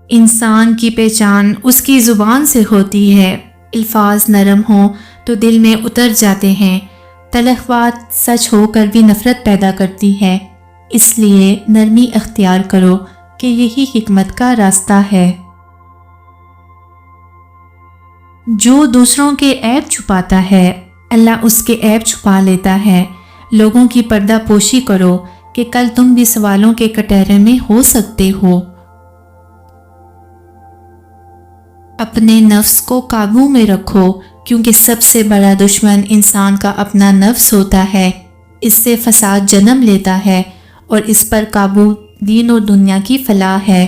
انسان کی پہچان اس کی زبان سے ہوتی ہے۔ الفاظ نرم ہوں تو دل میں اتر جاتے ہیں۔ تلخ بات سچ ہو کر بھی نفرت پیدا کرتی ہے، اس لیے نرمی اختیار کرو کہ یہی حکمت کا راستہ ہے۔ جو دوسروں کے عیب چھپاتا ہے، اللہ اس کے عیب چھپا لیتا ہے۔ لوگوں کی پردہ پوشی کرو کہ کل تم بھی سوالوں کے کٹہرے میں ہو سکتے ہو۔ اپنے نفس کو قابو میں رکھو، کیونکہ سب سے بڑا دشمن انسان کا اپنا نفس ہوتا ہے۔ اس سے فساد جنم لیتا ہے اور اس پر قابو دین و دنیا کی فلاح ہے۔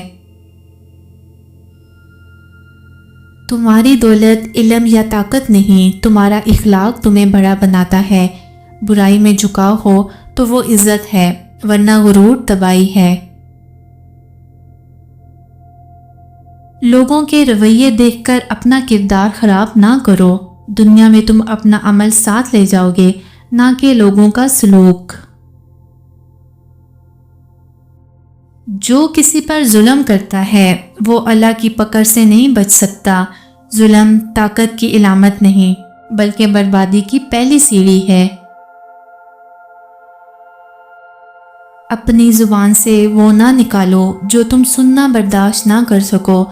تمہاری دولت علم یا طاقت نہیں، تمہارا اخلاق تمہیں بڑا بناتا ہے۔ برائی میں جھکاؤ ہو تو وہ عزت ہے، ورنہ غرور تباہی ہے۔ لوگوں کے رویے دیکھ کر اپنا کردار خراب نہ کرو، دنیا میں تم اپنا عمل ساتھ لے جاؤ گے، نہ کہ لوگوں کا سلوک۔ جو کسی پر ظلم کرتا ہے وہ اللہ کی پکڑ سے نہیں بچ سکتا۔ ظلم طاقت کی علامت نہیں، بلکہ بربادی کی پہلی سیڑھی ہے۔ اپنی زبان سے وہ نہ نکالو جو تم سننا برداشت نہ کر سکو۔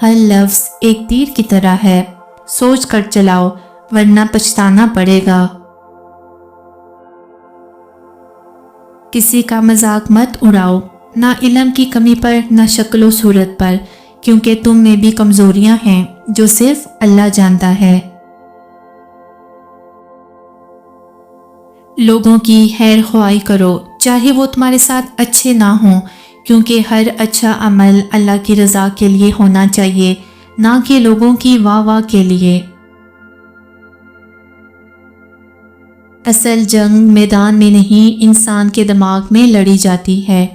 ہر لفظ ایک تیر کی طرح ہے، سوچ کر چلاؤ ورنہ پچھتانا پڑے گا۔ کسی کا مذاق مت اڑاؤ، نہ علم کی کمی پر نہ شکل و صورت پر، کیونکہ تم میں بھی کمزوریاں ہیں جو صرف اللہ جانتا ہے۔ لوگوں کی خیر خواہی کرو، چاہے وہ تمہارے ساتھ اچھے نہ ہوں، کیونکہ ہر اچھا عمل اللہ کی رضا کے لیے ہونا چاہیے، نہ کہ لوگوں کی واہ واہ کے لیے۔ اصل جنگ میدان میں نہیں، انسان کے دماغ میں لڑی جاتی ہے۔